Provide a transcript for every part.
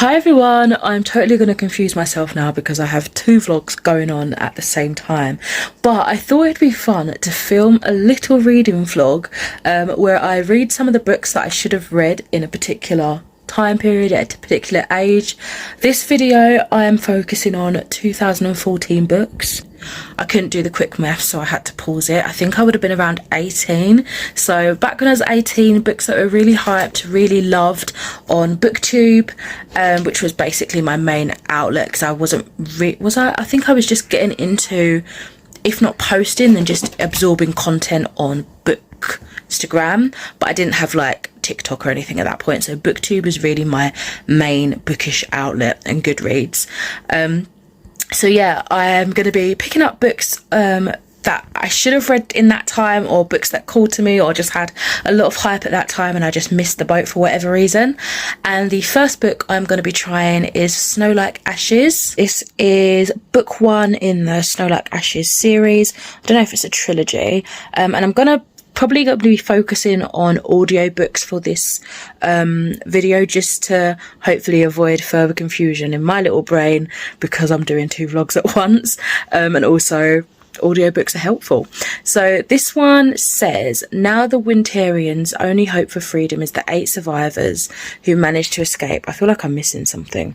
Hi everyone, I'm totally going to confuse myself now because I have two vlogs going on at the same time, but I thought it'd be fun to film a little reading vlog where I read some of the books that I should have read in a particular time period at a particular age. This video I am focusing on 2014 books. I couldn't do the quick math, so I had to pause it. I think I would have been around 18. So back when I was 18, books that were really hyped, really loved on BookTube, which was basically my main outlet because I wasn't I think I was just getting into, if not posting, then just absorbing content on Instagram, but I didn't have like TikTok or anything at that point. So BookTube was really my main bookish outlet, and Goodreads. So yeah, I am going to be picking up books that I should have read in that time, or books that called to me or just had a lot of hype at that time and I just missed the boat for whatever reason. And the first book I'm going to be trying is Snow Like Ashes. This is book 1 in the Snow Like Ashes series. I don't know if it's a trilogy, and I'm probably going to be focusing on audiobooks for this video, just to hopefully avoid further confusion in my little brain because I'm doing two vlogs at once, and also audiobooks are helpful. So this one says, now the Winterians' only hope for freedom is the 8 survivors who managed to escape. I feel like I'm missing something.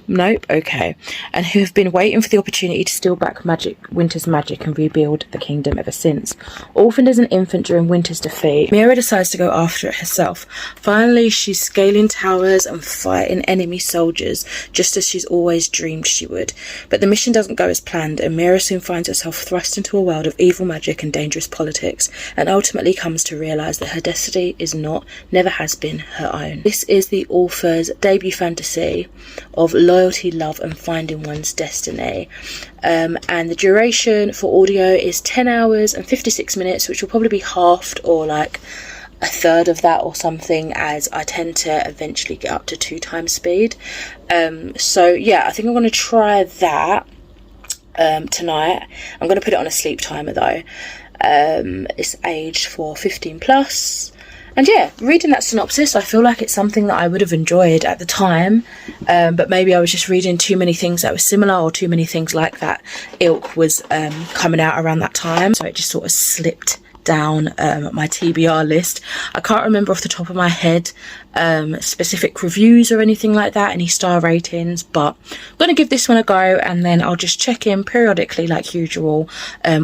Nope, okay. And who have been waiting for the opportunity to steal back Winter's magic and rebuild the kingdom ever since. Orphaned as an infant during Winter's defeat, Mira decides to go after it herself. Finally, she's scaling towers and fighting enemy soldiers, just as she's always dreamed she would. But the mission doesn't go as planned, and Mira soon finds herself thrust into a world of evil magic and dangerous politics, and ultimately comes to realise that her destiny is never has been her own. This is the author's debut fantasy of loyalty, love and finding one's destiny, and the duration for audio is 10 hours and 56 minutes, which will probably be halved or like a third of that or something, as I tend to eventually get up to 2 times speed. So yeah, I think I'm going to try that tonight. I'm going to put it on a sleep timer though. It's aged for 15 plus. And yeah, reading that synopsis, I feel like it's something that I would have enjoyed at the time, but maybe I was just reading too many things that were similar, or too many things like that ilk was coming out around that time, so it just sort of slipped down my TBR list. I can't remember off the top of my head specific reviews or anything like that, any star ratings, but I'm going to give this one a go, and then I'll just check in periodically like usual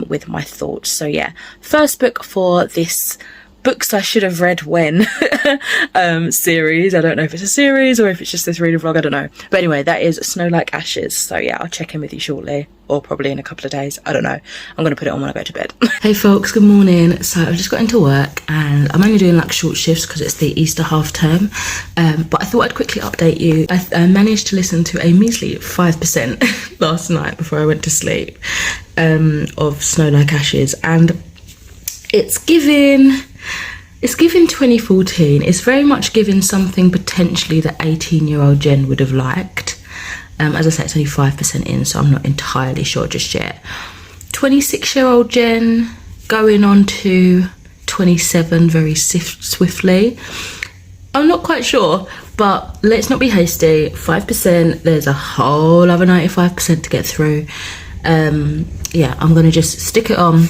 with my thoughts. So yeah, first book for this books I should have read when series. I don't know if it's a series or if it's just this reading vlog, I don't know. But anyway, that is Snow Like Ashes. So yeah, I'll check in with you shortly, or probably in a couple of days, I don't know. I'm gonna put it on when I go to bed. Hey folks, good morning. So I've just got into work and I'm only doing like short shifts because it's the Easter half term, but I thought I'd quickly update you. I managed to listen to a measly 5% last night before I went to sleep of Snow Like Ashes, and it's given 2014. It's very much given something potentially that 18-year-old Jen would have liked. As I say, it's only 5% in, so I'm not entirely sure just yet. 26-year-old Jen going on to 27 very swiftly. I'm not quite sure, but let's not be hasty. 5%, there's a whole other 95% to get through. Yeah, I'm gonna just stick it on.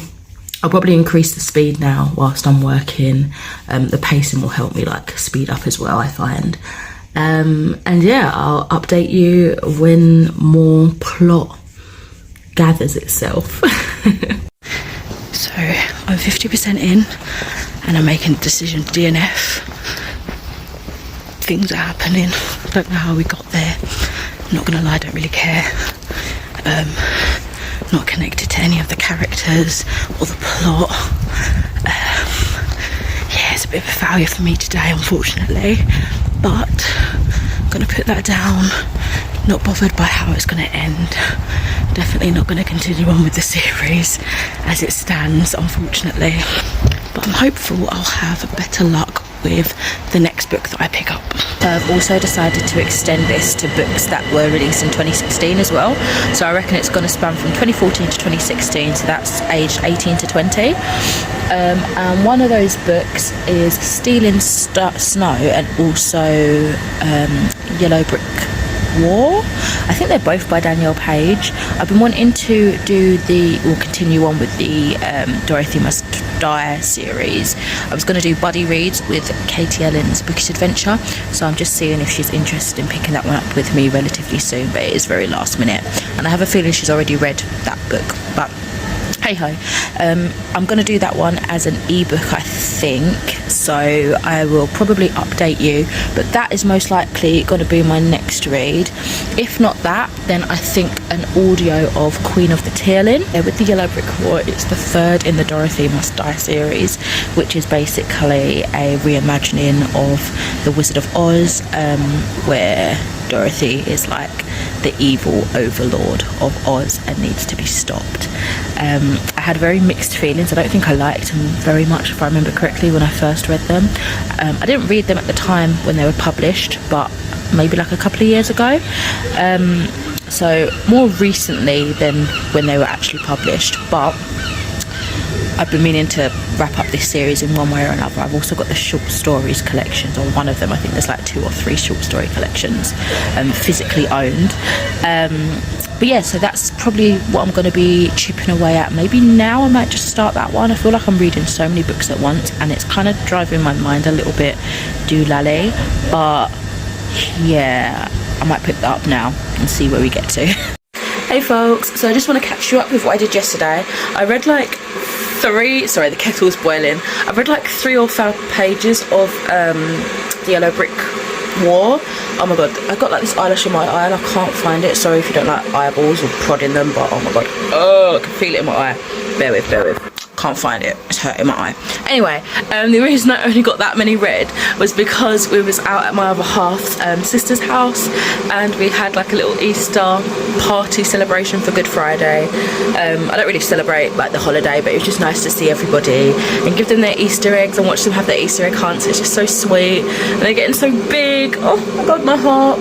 I'll probably increase the speed now whilst I'm working. The pacing will help me like speed up as well, I find. And yeah, I'll update you when more plot gathers itself. So I'm 50% in and I'm making a decision to DNF. Things are happening. I don't know how we got there. I'm not gonna lie, I don't really care. Not connected to any of the characters or the plot. Yeah, it's a bit of a failure for me today, unfortunately, but I'm gonna put that down. Not bothered by how it's gonna end. Definitely not gonna continue on with the series as it stands, unfortunately, but I'm hopeful I'll have better luck with the next book that I pick up. I've also decided to extend this to books that were released in 2016 as well, so I reckon it's going to span from 2014 to 2016, so that's aged 18 to 20. And one of those books is Stealing Snow, and also Yellow Brick War. I think they're both by Danielle Page. I've been wanting to do continue on with the Dorothy Must Die series. I was going to do buddy reads with Katie Ellen's Bookish Adventure, so I'm just seeing if she's interested in picking that one up with me relatively soon, but it is very last minute, and I have a feeling she's already read that book, but hey ho. I'm going to do that one as an ebook, I think, so I will probably update you, but that is most likely going to be my next read. If not that, then I think an audio of Queen of the Tearlin. With the Yellow Brick War, it's the third in the Dorothy Must Die series, which is basically a reimagining of The Wizard of Oz, where Dorothy is like the evil overlord of Oz and needs to be stopped. I had very mixed feelings. I don't think I liked them very much, if I remember correctly, when I first read them. I didn't read them at the time when they were published, but maybe like a couple of years ago. So more recently than when they were actually published, but I've been meaning to wrap up this series in one way or another. I've also got the short stories collections, or one of them. I think there's like 2 or 3 short story collections physically owned. But yeah, so that's probably what I'm going to be chipping away at. Maybe now I might just start that one. I feel like I'm reading so many books at once, and it's kind of driving my mind a little bit doolally. But yeah, I might pick that up now and see where we get to. Hey folks, so I just want to catch you up with what I did yesterday. I read like sorry, the kettle's boiling. I've read like 3 or 4 pages of the Yellow Brick War. Oh my god, I got like this eyelash in my eye and I can't find it. Sorry if you don't like eyeballs or prodding them, but oh my god, oh, I can feel it in my eye. Bear with. Can't find it, it's hurting my eye. Anyway, the reason I only got that many read was because we was out at my other half's sister's house, and we had like a little Easter party celebration for Good Friday. I don't really celebrate like the holiday, but it was just nice to see everybody and give them their Easter eggs and watch them have their Easter egg hunts. It's just so sweet, and they're getting so big. Oh my god, my heart.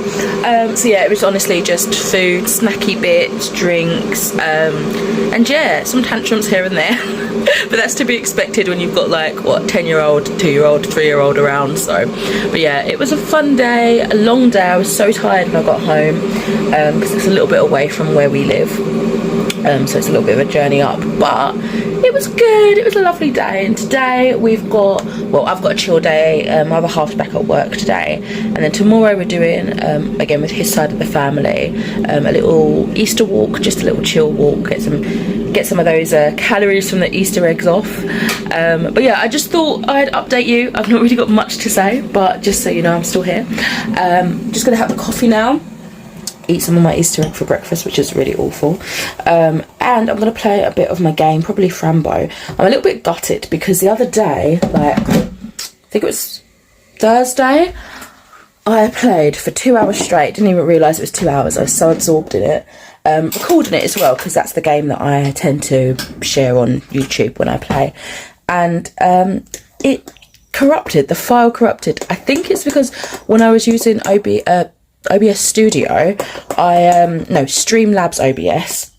So yeah, it was honestly just food, snacky bits, drinks, and yeah, some tantrums here and there. But that's to be expected when you've got like what, 10-year-old, 2-year-old, 3-year-old around. So but yeah, it was a fun day, a long day. I was so tired when I got home, because it's a little bit away from where we live, so it's a little bit of a journey up, but it was good. It was a lovely day. And today we've got, well, I've got a chill day. My other half's back at work today, and then tomorrow we're doing again with his side of the family, a little Easter walk, just a little chill walk, get some of those calories from the Easter eggs off. But yeah, I just thought I'd update you. I've not really got much to say, but just so you know, I'm still here. Just gonna have a coffee now, eat some of my Easter egg for breakfast, which is really awful, and I'm gonna play a bit of my game, probably Frambo. I'm a little bit gutted because the other day, like I think it was Thursday, I played for 2 hours straight. Didn't even realise it was 2 hours. I was so absorbed in it. Recording it as well, because that's the game that I tend to share on YouTube when I play, and it corrupted, the file corrupted. I think it's because when I was using OBS Studio, Streamlabs OBS,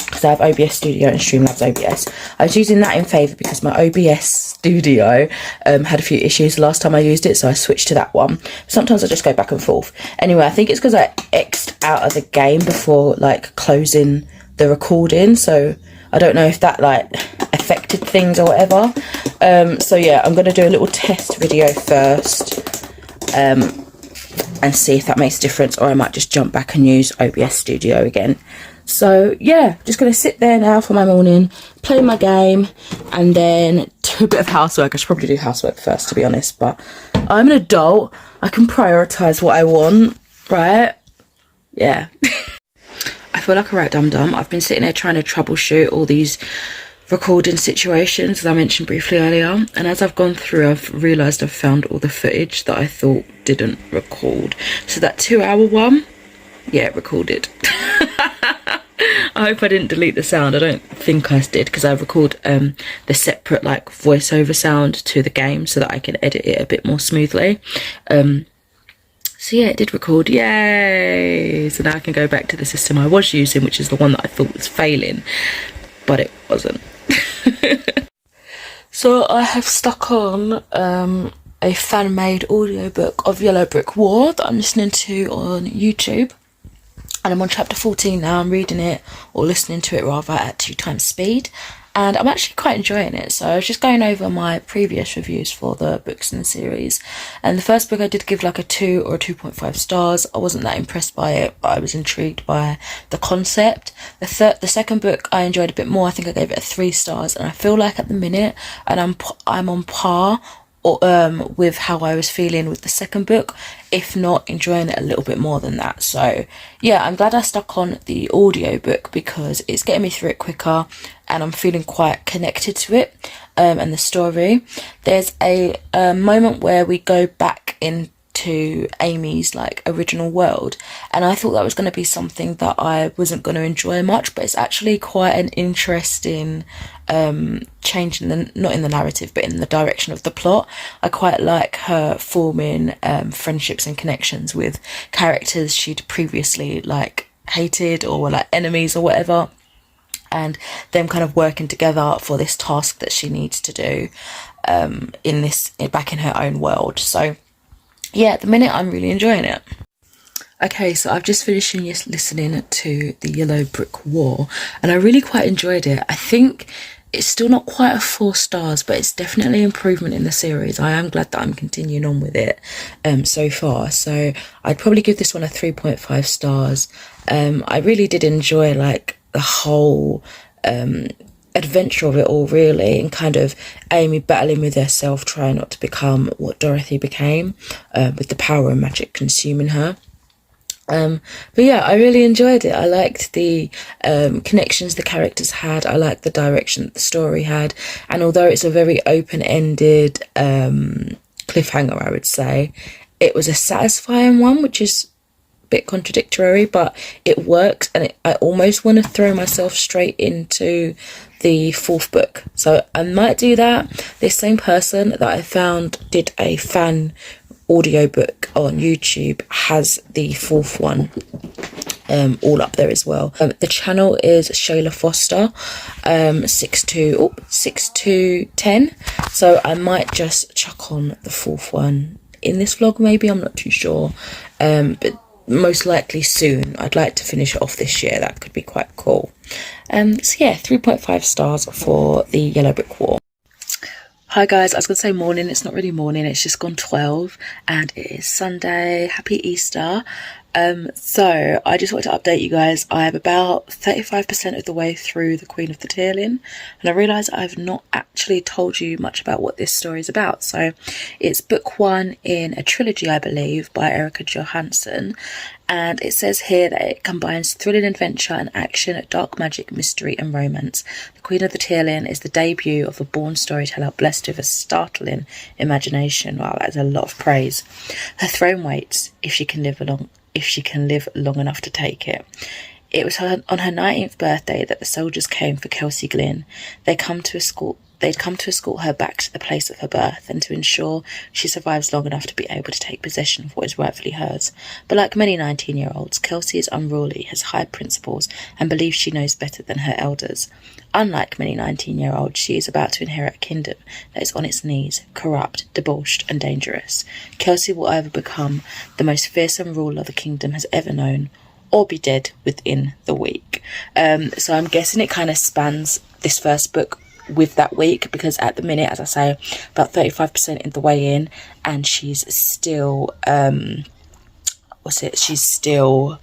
because I have OBS Studio and Streamlabs OBS. I was using that in favour because my OBS Studio had a few issues last time I used it, so I switched to that one. Sometimes I just go back and forth. Anyway, I think it's because I X'd out of the game before like closing the recording, so I don't know if that like affected things or whatever. So yeah, I'm going to do a little test video first, and see if that makes a difference, or I might just jump back and use OBS Studio again. So yeah, just going to sit there now for my morning, play my game, and then do a bit of housework. I should probably do housework first, to be honest, but I'm an adult. I can prioritise what I want, right? Yeah. I feel like a right dum-dum. I've been sitting there trying to troubleshoot all these recording situations, as I mentioned briefly earlier, and as I've gone through, I've realised I've found all the footage that I thought didn't record. So that 2 hour one, yeah, it recorded. I hope I didn't delete the sound. I don't think I did, because I record the separate like voiceover sound to the game so that I can edit it a bit more smoothly. So yeah, it did record, yay! So now I can go back to the system I was using, which is the one that I thought was failing, but it wasn't. So I have stuck on a fan-made audiobook of Yellow Brick War that I'm listening to on YouTube. And I'm on chapter 14 now. I'm reading it, or listening to it rather, at 2 times speed. And I'm actually quite enjoying it. So I was just going over my previous reviews for the books in the series. And the first book I did give like a 2 or a 2.5 stars. I wasn't that impressed by it, but I was intrigued by the concept. The second book I enjoyed a bit more. I think I gave it a 3 stars. And I feel like at the minute, and I'm on par with how I was feeling with the second book, if not enjoying it a little bit more than that. So yeah, I'm glad I stuck on the audiobook because it's getting me through it quicker and I'm feeling quite connected to it and the story. There's a moment where we go back into Amy's like original world, and I thought that was going to be something that I wasn't going to enjoy much, but it's actually quite an interesting change in not in the narrative but in the direction of the plot. I quite like her forming friendships and connections with characters she'd previously like hated or were like enemies or whatever, and them kind of working together for this task that she needs to do back in her own world. So yeah, at the minute I'm really enjoying it. Okay, so I've just finished listening to the Yellow Brick War, and I really quite enjoyed it. I think it's still not quite a 4 stars, but it's definitely improvement in the series. I am glad that I'm continuing on with it so far. So I'd probably give this one a 3.5 stars. I really did enjoy like the whole adventure of it all, really, and kind of Amy battling with herself, trying not to become what Dorothy became, with the power and magic consuming her. But yeah, I really enjoyed it. I liked the connections the characters had. I liked the direction that the story had, and although it's a very open-ended cliffhanger, I would say, it was a satisfying one, which is bit contradictory, but it works, and I almost want to throw myself straight into the 4th book, so I might do that. This same person that I found did a fan audiobook on YouTube has the 4th one all up there as well. The channel is Shayla Foster 6210, so I might just chuck on the 4th one in this vlog, maybe, I'm not too sure, but most likely soon. I'd like to finish it off this year. That could be quite cool. So yeah, 3.5 stars for the Yellow Brick War. Hi guys, I was going to say morning, it's not really morning, it's just gone 12 and it is Sunday. Happy Easter. So I just wanted to update you guys. I am about 35% of the way through The Queen of the Tearling, and I realise I've not actually told you much about what this story is about. So it's book 1 in a trilogy, I believe, by Erica Johansson, and it says here that it combines thrilling adventure and action, dark magic, mystery and romance. The Queen of the Tearling is the debut of a born storyteller blessed with a startling imagination. Wow, that is a lot of praise. Her throne waits if she can live long enough to take it. It was on her 19th birthday that the soldiers came for Kelsey Glynn. They'd come to escort her back to the place of her birth, and to ensure she survives long enough to be able to take possession of what is rightfully hers. But like many 19-year-olds, Kelsey is unruly, has high principles, and believes she knows better than her elders. Unlike many 19-year-olds, she is about to inherit a kingdom that is on its knees, corrupt, debauched, and dangerous. Kelsey will either become the most fearsome ruler the kingdom has ever known, or be dead within the week. So I'm guessing it kind of spans this first book with that week, because at the minute, as I say, about 35% in the way in, and she's still she's still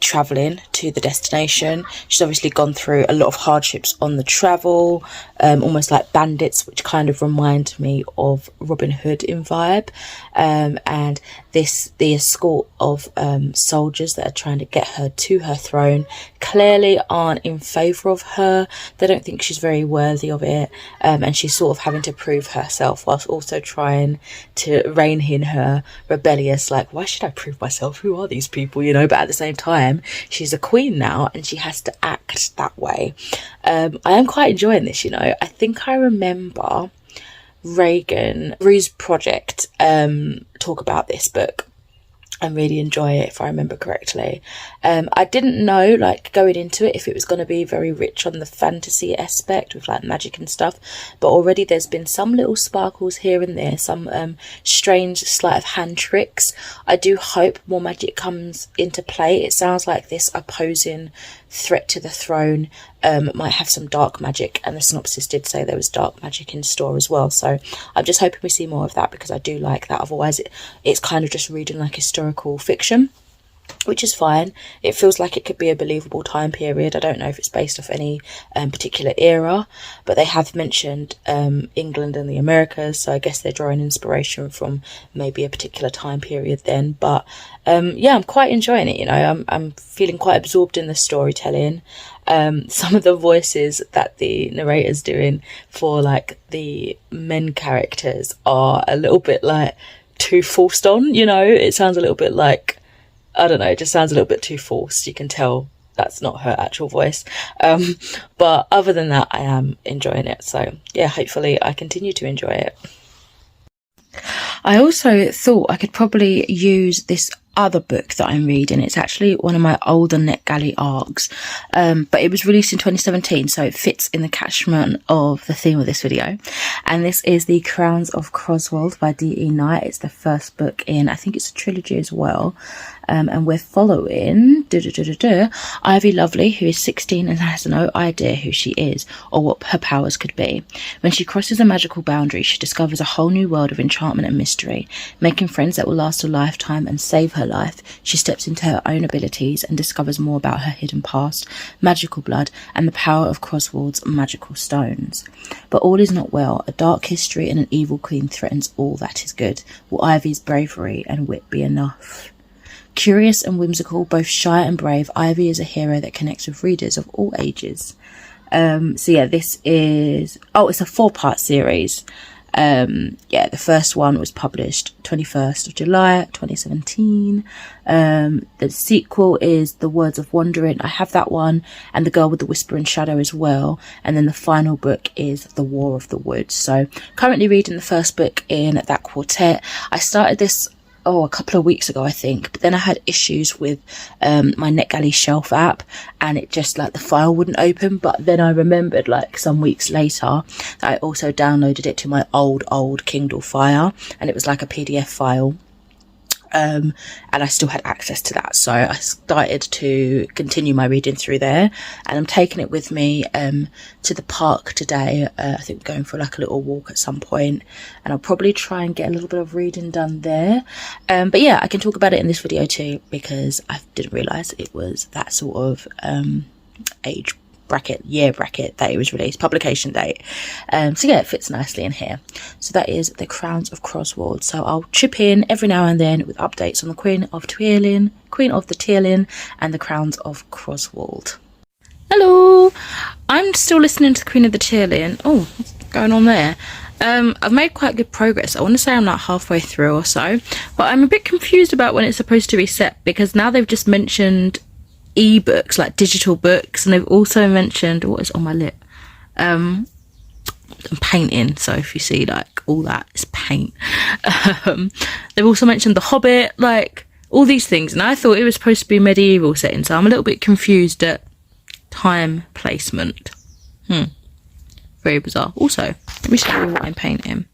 traveling to the destination. She's obviously gone through a lot of hardships on the travel, almost like bandits, which kind of remind me of Robin Hood in vibe, and the escort of soldiers that are trying to get her to her throne clearly aren't in favour of her. They don't think she's very worthy of it, and she's sort of having to prove herself whilst also trying to rein in her rebellious, like, why should I prove myself, who are these people, you know? But at the same time, time she's a queen now and she has to act that way. I am quite enjoying this, you know. I think I remember Reagan, Rue's Project, talk about this book and really enjoy it, if I remember correctly. I didn't know, like, going into it, if it was going to be very rich on the fantasy aspect with like magic and stuff, but already there's been some little sparkles here and there, some strange sleight of hand tricks. I do hope more magic comes into play. It sounds like this opposing threat to the throne might have some dark magic, and the synopsis did say there was dark magic in store as well, so I'm just hoping we see more of that, because I do like that. Otherwise it's kind of just reading like historical fiction, which is fine. It feels like it could be a believable time period. I don't know if it's based off any particular era, but they have mentioned England and the Americas, so I guess they're drawing inspiration from maybe a particular time period then. But yeah, I'm quite enjoying it, you know. I'm feeling quite absorbed in the storytelling. Some of the voices that the narrator's doing for like the men characters are a little bit like too forced on, you know. It sounds a little bit like, I don't know, it just sounds a little bit too forced. You can tell that's not her actual voice. But other than that, I am enjoying it. So yeah, hopefully I continue to enjoy it. I also thought I could probably use this other book that I'm reading. It's actually one of my older NetGalley arcs, but it was released in 2017, so it fits in the catchment of the theme of this video. And this is The Crowns of Croswold by D.E. Knight. It's the first book in, I think it's a trilogy as well. And we're following Ivy Lovely, who is 16 and has no idea who she is or what her powers could be. When she crosses a magical boundary, she discovers a whole new world of enchantment and mystery. Making friends that will last a lifetime and save her life, she steps into her own abilities and discovers more about her hidden past, magical blood, and the power of Croswold's magical stones. But all is not well. A dark history and an evil queen threatens all that is good. Will Ivy's bravery and wit be enough? Curious and whimsical, both shy and brave, Ivy is a hero that connects with readers of all ages. So yeah, this is, it's a 4-part series. Yeah, the first one was published 21st of July 2017. The sequel is The Words of Wandering. I have that one, and The Girl with the Whispering Shadow as well. And then the final book is The War of the Woods. So currently reading the first book in that quartet. I started this a couple of weeks ago, I think, but then I had issues with my NetGalley shelf app, and it just, like, the file wouldn't open. But then I remembered, like, some weeks later that I also downloaded it to my old Kindle Fire, and it was like a PDF file. And I still had access to that, so I started to continue my reading through there, and I'm taking it with me to the park today. I think we're going for like a little walk at some point, and I'll probably try and get a little bit of reading done there. But yeah, I can talk about it in this video too, because I didn't realise it was that sort of age bracket, year bracket that it was released, publication date. So yeah, it fits nicely in here. So that is The Crowns of Croswold. So I'll chip in every now and then with updates on the Queen of the Tearlin, and The Crowns of Croswold. Hello, I'm still listening to the Queen of the Tearlin. Oh, what's going on there? I've made quite good progress. I want to say I'm like halfway through or so, but I'm a bit confused about when it's supposed to be set, because now they've just mentioned ebooks, like digital books, and they've also mentioned, what is on my lip, I'm painting, so if you see like all that, it's paint. They've also mentioned The Hobbit, like all these things, and I thought it was supposed to be medieval setting, so I'm a little bit confused at time placement. Very bizarre. Also, let me show you what I'm painting.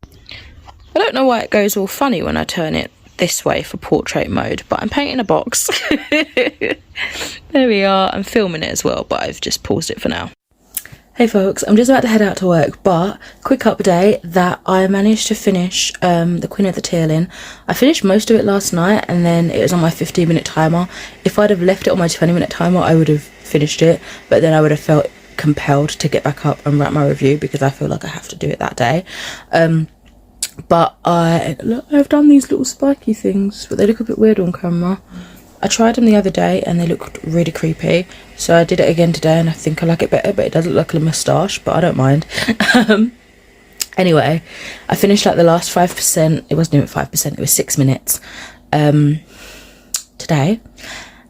I don't know why it goes all funny when I turn it this way for portrait mode, but I'm painting a box. There we are. I'm filming it as well, but I've just paused it for now. Hey folks, I'm just about to head out to work, but quick update that I managed to finish the Queen of the Tearlin. I finished most of it last night, and then it was on my 15-minute timer. If I'd have left it on my 20-minute timer, I would have finished it, but then I would have felt compelled to get back up and write my review, because I feel like I have to do it that day. But I've done these little spiky things, but they look a bit weird on camera. I tried them the other day and they looked really creepy, so I did it again today, and I think I like it better, but it does look like a moustache, but I don't mind. Anyway, I finished like the last 5%. It wasn't even 5%, it was 6 minutes today.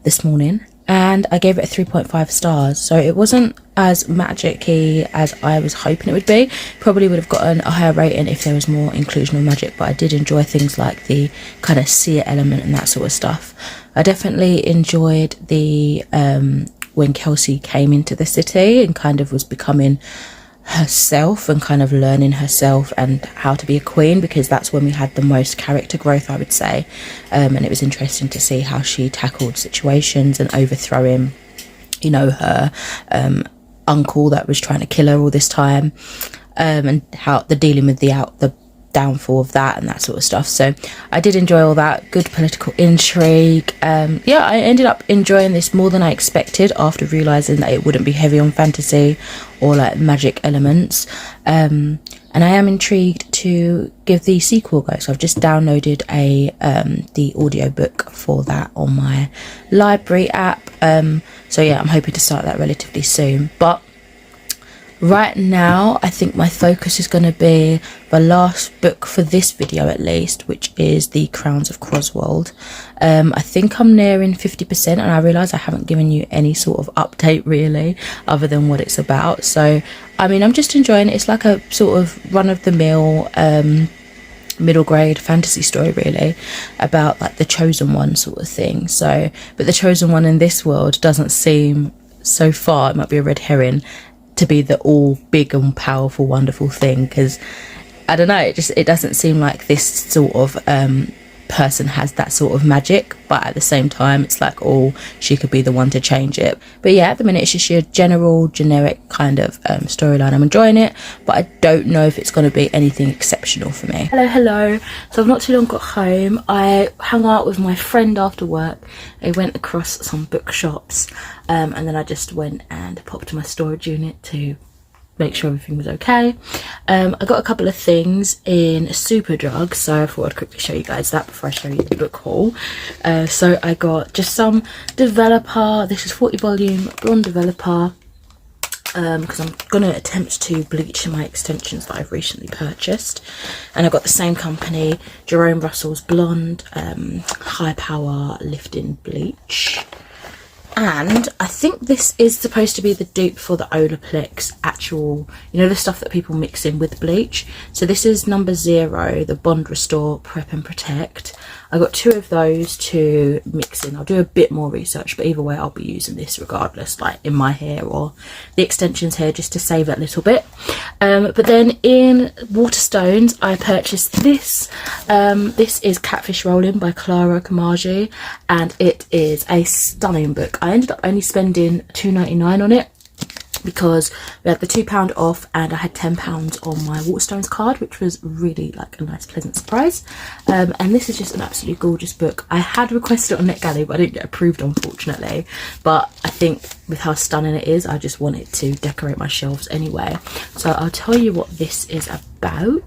The this morning, and I gave it a 3.5 stars. So it wasn't as magic-y as I was hoping it would be. Probably would have gotten a higher rating if there was more inclusion of magic, but I did enjoy things like the kind of seer element and that sort of stuff. I definitely enjoyed the when Kelsey came into the city and kind of was becoming herself and kind of learning herself and how to be a queen, because that's when we had the most character growth, I would say. And it was interesting to see how she tackled situations and overthrowing, you know, her uncle that was trying to kill her all this time, and how the dealing with the downfall of that and that sort of stuff. So I did enjoy all that. Good political intrigue. Yeah, I ended up enjoying this more than I expected after realizing that it wouldn't be heavy on fantasy or like magic elements. And I am intrigued to give the sequel a go. So I've just downloaded the audiobook for that on my library app. So yeah, I'm hoping to start that relatively soon. But right now, I think my focus is going to be the last book for this video at least, which is The Crowns of Croswold. I think I'm nearing 50%, and I realise I haven't given you any sort of update really, other than what it's about. So, I mean, I'm just enjoying it. It's like a sort of run-of-the-mill middle grade fantasy story really, about like the chosen one sort of thing. So, but the chosen one in this world doesn't seem, so far, it might be a red herring, to be the all big and powerful wonderful thing, because I don't know, it doesn't seem like this sort of person has that sort of magic, but at the same time it's like, oh, she could be the one to change it. But yeah, at the minute it's just your generic kind of storyline. I'm enjoying it, but I don't know if it's going to be anything exceptional for me. Hello. So I've not too long got home. I hung out with my friend after work. I went across some bookshops, and then I just went and popped to my storage unit to make sure everything was okay. I got a couple of things in Superdrug, so I thought I'd quickly show you guys that before I show you the book haul. So I got just some developer. This is 40 volume blonde developer, because I'm going to attempt to bleach my extensions that I've recently purchased. And I got the same company, Jerome Russell's blonde high power lifting bleach. And I think this is supposed to be the dupe for the Olaplex actual, you know, the stuff that people mix in with bleach. So this is number 0, the Bond Restore Prep and Protect. I got 2 of those to mix in. I'll do a bit more research, but either way I'll be using this regardless, like in my hair or the extensions here, just to save a little bit. But then in Waterstones I purchased this. This is Catfish Rolling by Clara Kamaji, and it is a stunning book. I ended up only spending £2.99 on it, because we had the £2 off and I had £10 on my Waterstones card, which was really like a nice pleasant surprise. And this is just an absolutely gorgeous book. I had requested it on NetGalley, but I didn't get approved unfortunately, but I think with how stunning it is, I just wanted to decorate my shelves anyway. So I'll tell you what this is about.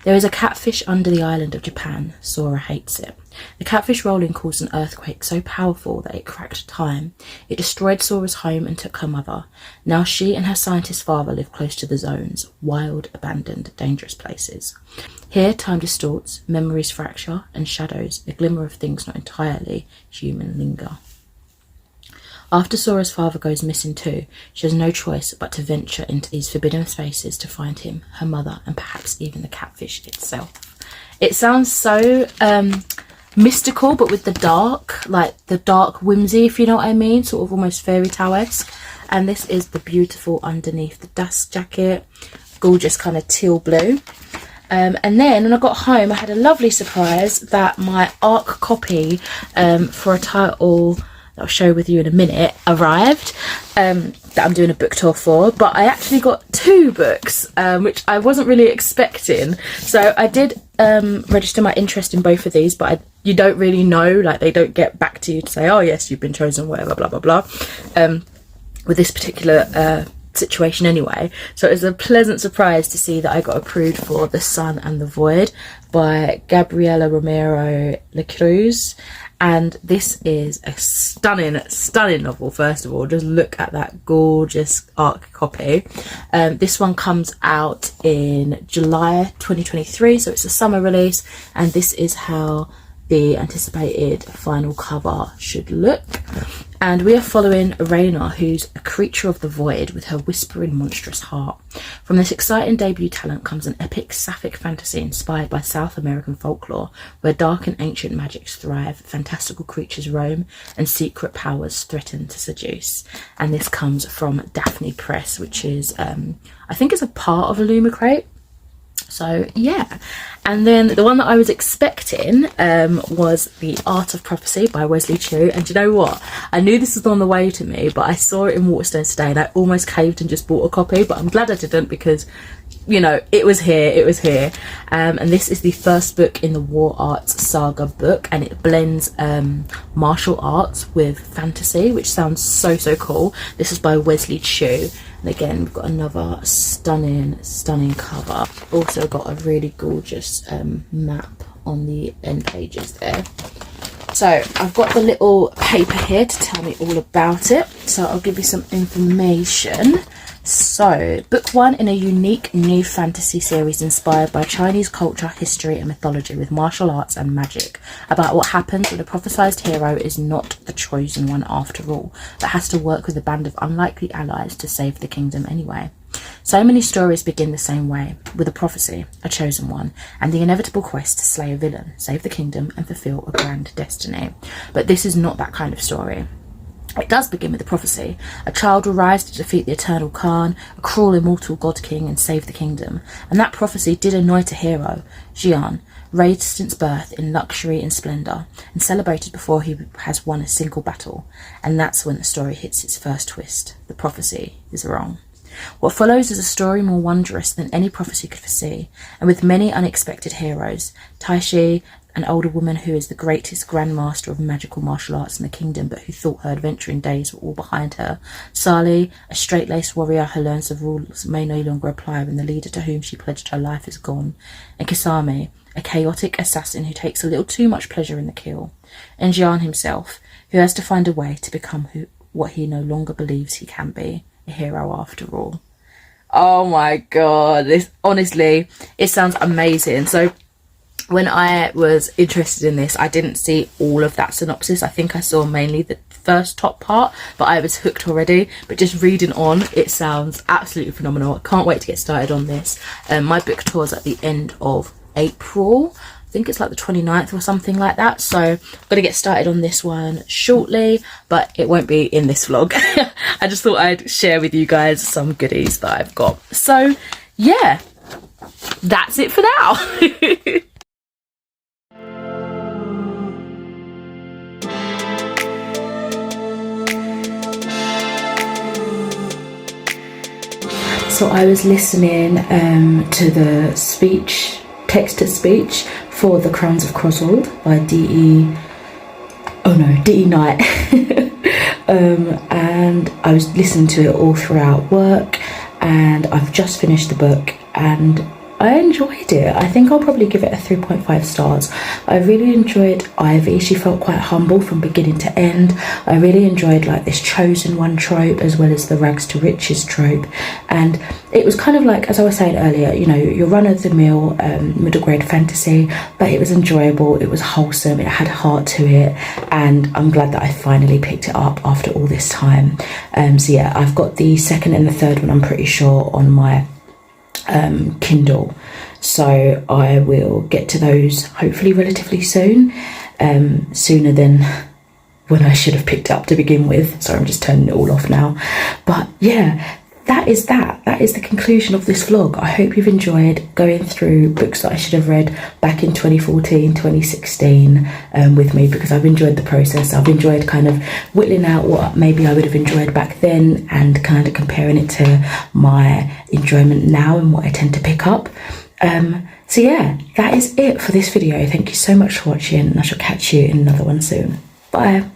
There is a catfish under the island of Japan. Sora hates it. The catfish rolling caused an earthquake so powerful that it cracked time. It destroyed Sora's home and took her mother. Now she and her scientist father live close to the zones, wild, abandoned, dangerous places. Here time distorts, memories fracture, and shadows, a glimmer of things not entirely human, linger. After Sora's father goes missing too, she has no choice but to venture into these forbidden spaces to find him, her mother, and perhaps even the catfish itself. It sounds so mystical, but with the dark, like the dark whimsy, if you know what I mean, sort of almost fairy tale-esque. And this is the beautiful underneath the dust jacket, gorgeous kind of teal blue. And then when I got home, I had a lovely surprise that my ARC copy for a title that I'll show with you in a minute arrived, that I'm doing a book tour for. But I actually got 2 books, which I wasn't really expecting. So I did register my interest in both of these, but you don't really know, like they don't get back to you to say, oh yes, you've been chosen, whatever, blah blah blah, with this particular situation anyway. So it was a pleasant surprise to see that I got approved for The Sun and the Void by Gabriela Romero Lacruz. And this is a stunning novel. First of all, just look at that gorgeous ARC copy. This one comes out in July 2023, so it's a summer release, and this is how the anticipated final cover should look. And we are following Raina, who's a creature of the void with her whispering monstrous heart. From this exciting debut talent comes an epic sapphic fantasy inspired by South American folklore, where dark and ancient magics thrive, fantastical creatures roam, and secret powers threaten to seduce. And this comes from Daphne Press, which is, I think it's a part of Illumicrate. So yeah, and then the one that I was expecting was The Art of Prophecy by Wesley Chu. And you know what, I knew this was on the way to me, but I saw it in Waterstones today and I almost caved and just bought a copy, but I'm glad I didn't, because you know, it was here. And this is the first book in the War Arts saga book, and it blends martial arts with fantasy, which sounds so cool. This is by Wesley Chu. And again, we've got another stunning cover. Also got a really gorgeous map on the end pages there. So I've got the little paper here to tell me all about it. So I'll give you some information. So, book 1 in a unique new fantasy series inspired by Chinese culture, history and mythology with martial arts and magic, about what happens when a prophesized hero is not the chosen one after all, but has to work with a band of unlikely allies to save the kingdom anyway. So many stories begin the same way, with a prophecy, a chosen one, and the inevitable quest to slay a villain, save the kingdom and fulfill a grand destiny. But this is not that kind of story. It does begin with a prophecy. A child will rise to defeat the eternal Khan, a cruel immortal god king, and save the kingdom. And that prophecy did anoint a hero, Jian, raised since birth in luxury and splendour, and celebrated before he has won a single battle. And that's when the story hits its first twist. The prophecy is wrong. What follows is a story more wondrous than any prophecy could foresee, and with many unexpected heroes. Taixi, an older woman who is the greatest grandmaster of magical martial arts in the kingdom, but who thought her adventuring days were all behind her. Sali, a straight-laced warrior who learns the rules may no longer apply when the leader to whom she pledged her life is gone. And Kisame, a chaotic assassin who takes a little too much pleasure in the kill. And Jian himself, who has to find a way to become what he no longer believes he can be, a hero after all. Oh my god, this honestly, it sounds amazing. So when I was interested in this, I didn't see all of that synopsis. I think I saw mainly the first top part, but I was hooked already. But just reading on, it sounds absolutely phenomenal. I can't wait to get started on this. My book tour's at the end of April. I think it's like the 29th or something like that. So I'm going to get started on this one shortly, but it won't be in this vlog. I just thought I'd share with you guys some goodies that I've got. So yeah, that's it for now. So I was listening to the text-to-speech for The Crowns of Croswold by D.E. Knight. And I was listening to it all throughout work, and I've just finished the book and I enjoyed it. I think I'll probably give it a 3.5 stars. I really enjoyed Ivy. She felt quite humble from beginning to end. I really enjoyed like this chosen one trope as well as the rags to riches trope. And it was kind of like, as I was saying earlier, you know, your run-of-the-mill middle grade fantasy, but it was enjoyable, it was wholesome, it had heart to it, and I'm glad that I finally picked it up after all this time. So yeah, I've got the second and the third one, I'm pretty sure, on my Kindle, so I will get to those hopefully relatively soon, sooner than when I should have picked it up to begin with. So I'm just turning it all off now. But yeah, that is the conclusion of this vlog. I hope you've enjoyed going through books that I should have read back in 2014, 2016 with me, because I've enjoyed the process. I've enjoyed kind of whittling out what maybe I would have enjoyed back then and kind of comparing it to my enjoyment now and what I tend to pick up. So yeah, that is it for this video. Thank you so much for watching, and I shall catch you in another one soon. Bye.